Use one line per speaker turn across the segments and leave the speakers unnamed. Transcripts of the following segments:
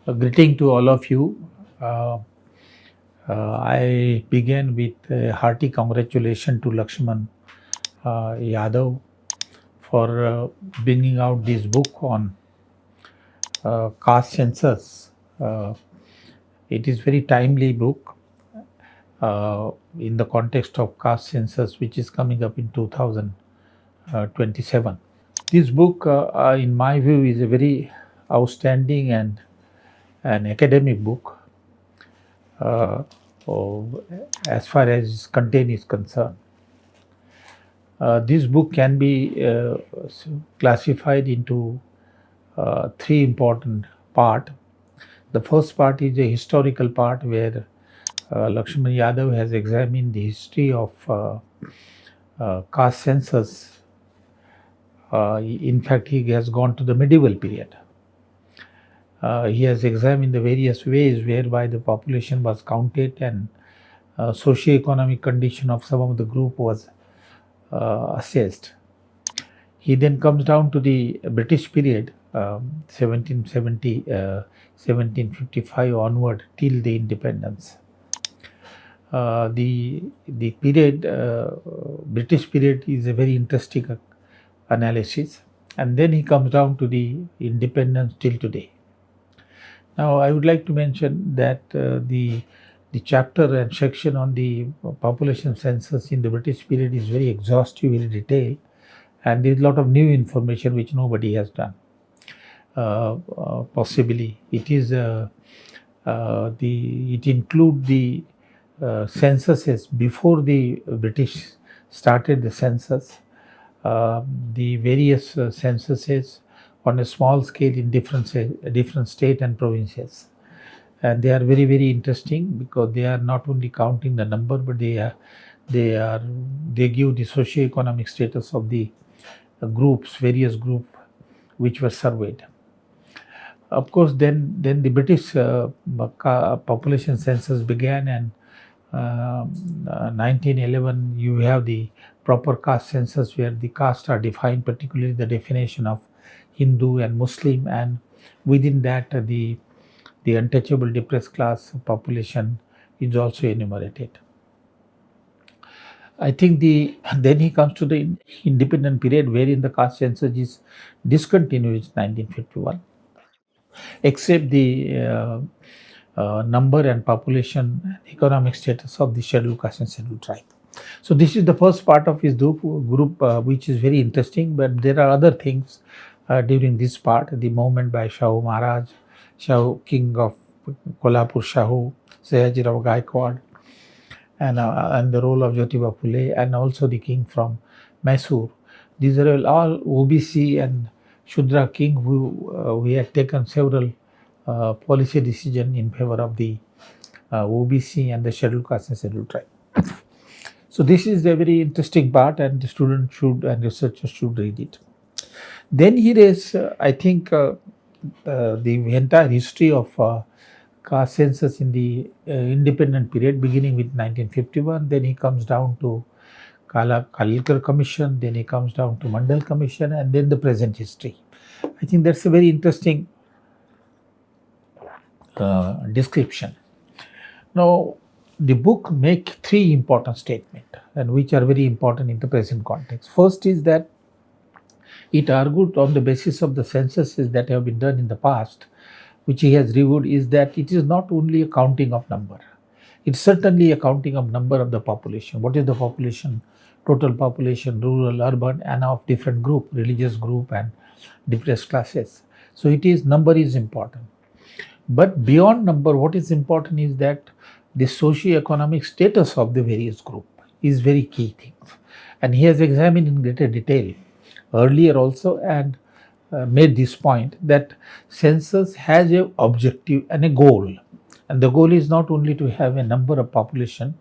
A greeting to all of you. Uh, I begin with a hearty congratulations to Laxman Yadav for bringing out this book on caste census. Uh, it is very timely book in the context of caste census, which is coming up in 2027. This book, in my view, is a very outstanding and an academic book. As far as its content is concerned. This book can be classified into three important parts. The first part is a historical part where Laxman Yadav has examined the history of caste census. In fact, he has gone to the medieval period. He has examined the various ways whereby the population was counted and socioeconomic condition of some of the group was assessed. He then comes down to the British period, 1770, 1755 onward till the independence. The period, British period, is a very interesting analysis, and then he comes down to the independence till today. Now, I would like to mention that the chapter and section on the population census in the British period is very exhaustive, very detailed, and there is a lot of new information which nobody has done. Possibly, it is it includes the censuses before the British started the census, the various censuses on a small scale in different state and provinces, and they are very, very interesting because they are not only counting the number, but they give the socioeconomic status of the various groups which were surveyed. Of course, then the British population census began, and 1911 you have the proper caste census where the castes are defined, particularly the definition of Hindu and Muslim, and within that the untouchable depressed class population is also enumerated. I think then he comes to the independent period wherein the caste census is discontinued in 1951, except the number and population and economic status of the scheduled caste and scheduled tribe. So this is the first part of his group, which is very interesting, but there are other things during this part. The movement by Shahu Maharaj, Shahu King of Kolhapur Shahu, Sayajirao Gaikwad, and the role of Jyotiba Phule, and also the king from Mysore. These are all OBC and Shudra king who had taken several policy decisions in favor of the OBC and the scheduled caste and scheduled tribe. So this is a very interesting part, and the student should and researchers should read it. Then here is, I think, the entire history of caste census in the independent period, beginning with 1951. Then he comes down to Kalkar Commission. Then he comes down to Mandal Commission, and then the present history. I think that's a very interesting description. Now, the book makes three important statements, and which are very important in the present context. First is that it argued on the basis of the censuses that have been done in the past, which he has reviewed, is that it is not only a counting of number. It's certainly a counting of number of the population. What is the population? Total population, rural, urban, and of different group, religious group and depressed classes. So number is important. But beyond number, what is important is that the socio-economic status of the various group is very key thing. And he has examined in greater detail earlier also, and made this point that census has an objective and a goal. And the goal is not only to have a number of population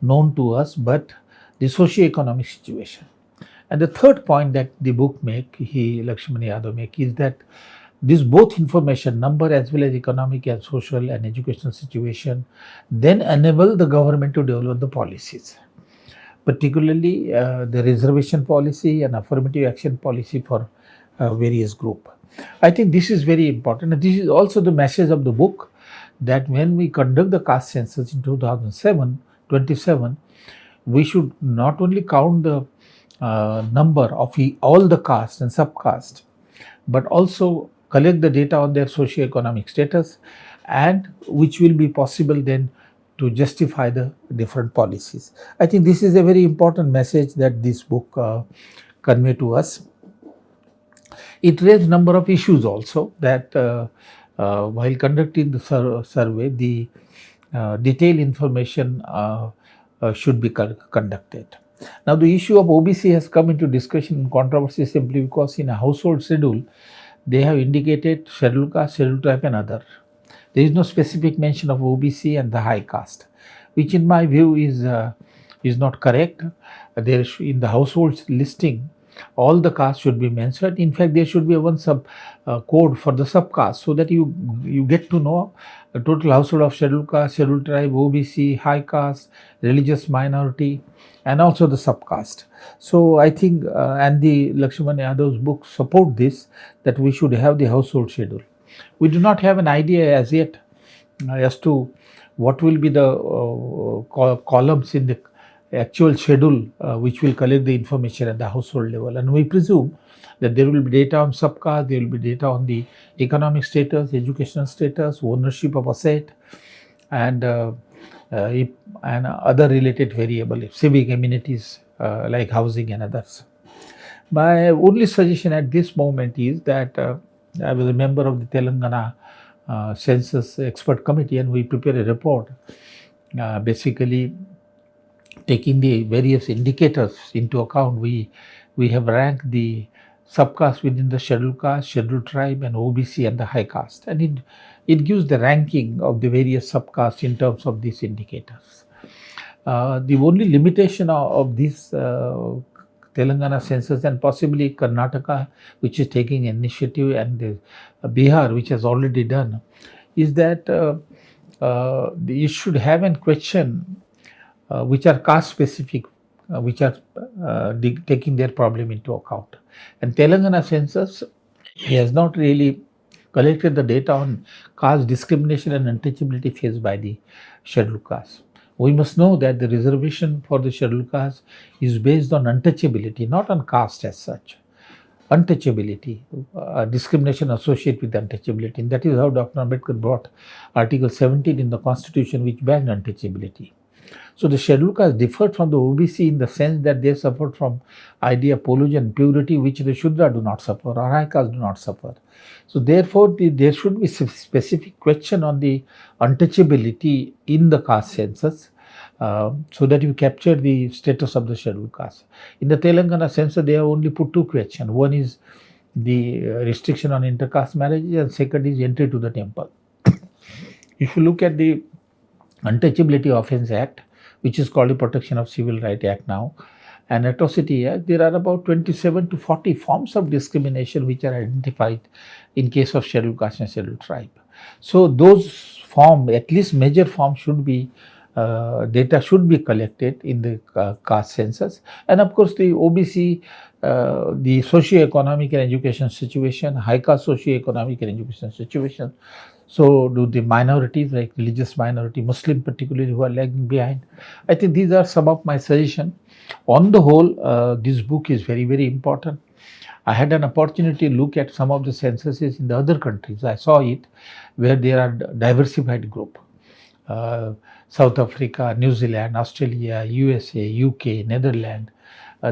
known to us, but the socio-economic situation. And the third point that the book Laxman Yadav is that this both information, number as well as economic and social and educational situation, then enable the government to develop the policies, particularly the reservation policy and affirmative action policy for various group. I think this is very important. And this is also the message of the book, that when we conduct the caste census in 2027, we should not only count the number of all the castes and subcastes, but also collect the data on their socioeconomic status, and which will be possible then to justify the different policies. I think this is a very important message that this book convey to us. It raised number of issues also, that while conducting the survey, the detailed information should be conducted. Now, the issue of OBC has come into discussion and controversy simply because in a household schedule, they have indicated scheduled caste, scheduled tribe and other. There is no specific mention of OBC and the high caste, which in my view is not correct. There in the household listing, all the castes should be mentioned. In fact, there should be one sub code for the subcaste, so that you get to know the total household of scheduled caste, scheduled tribe, OBC, high caste, religious minority, and also the subcaste. So I think, and the Laxman Yadav's book support this, that we should have the household schedule. We do not have an idea as yet as to what will be the columns in the actual schedule which will collect the information at the household level, and we presume that there will be data on subcaste, there will be data on the economic status, educational status, ownership of asset, and other related variables, civic amenities like housing and others. My only suggestion at this moment is that I was a member of the Telangana census expert committee, and we prepare a report basically taking the various indicators into account. We have ranked the subcaste within the scheduled caste, scheduled tribe, and OBC and the high caste, and it gives the ranking of the various subcastes in terms of these indicators. The only limitation of this Telangana census, and possibly Karnataka, which is taking initiative, and Bihar, which has already done, is that you should have a question which are caste specific, which are taking their problem into account. And Telangana census has not really collected the data on caste discrimination and untouchability faced by the scheduled caste. We must know that the reservation for the scheduled caste is based on untouchability, not on caste as such. Untouchability, discrimination associated with untouchability. And that is how Dr. Ambedkar brought Article 17 in the Constitution, which banned untouchability. So the scheduled caste differed from the OBC in the sense that they suffered from idea pollution, purity, which the Shudra do not suffer, or high caste do not suffer. So therefore, there should be specific question on the untouchability in the caste census, so that you capture the status of the scheduled caste. In the Telangana census, they have only put two questions. One is the restriction on intercaste marriages, and second is entry to the temple. If you look at the Untouchability Offence Act, which is called the Protection of Civil Rights Act now, and Atrocity Act, there are about 27 to 40 forms of discrimination which are identified in case of scheduled caste and scheduled tribe. So those forms, at least major forms, should be data should be collected in the caste census. And of course the OBC, the socio-economic and education situation, high caste socio-economic and education situation. So do the minorities like religious minority, Muslim particularly, who are lagging behind. I think these are some of my suggestions. On the whole, this book is very, very important. I had an opportunity to look at some of the censuses in the other countries. I saw it where there are diversified group. South Africa, New Zealand, Australia, USA, UK, Netherlands,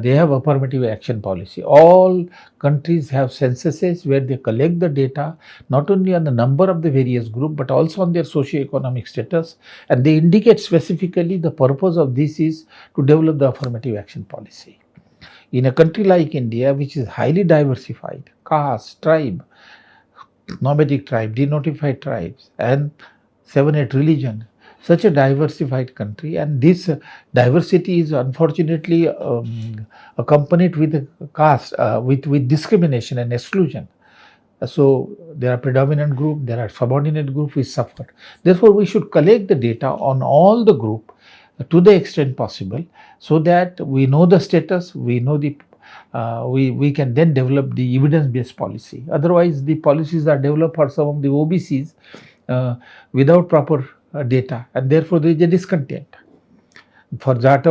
they have affirmative action policy. All countries have censuses where they collect the data not only on the number of the various group but also on their socio-economic status, and they indicate specifically the purpose of this is to develop the affirmative action policy. In a country like India, which is highly diversified, caste, tribe, nomadic tribe, denotified tribes, and 7-8 religion, such a diversified country, and this diversity is unfortunately accompanied with caste, with discrimination and exclusion. So there are predominant group, there are subordinate group which suffer. Therefore, we should collect the data on all the group to the extent possible, so that we know the status, we know the we can then develop the evidence-based policy. Otherwise, the policies are developed for some of the OBCs without proper data, and therefore there is a discontent. For Jat,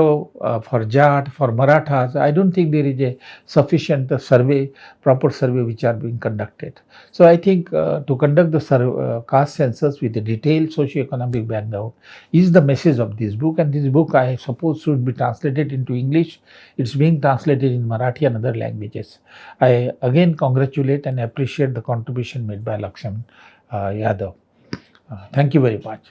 for Marathas, I don't think there is a sufficient proper survey which are being conducted. So I think to conduct the caste census with a detailed socioeconomic background is the message of this book, and this book I suppose should be translated into English. It's being translated in Marathi and other languages. I again congratulate and appreciate the contribution made by Laxman Yadav. Thank you very much.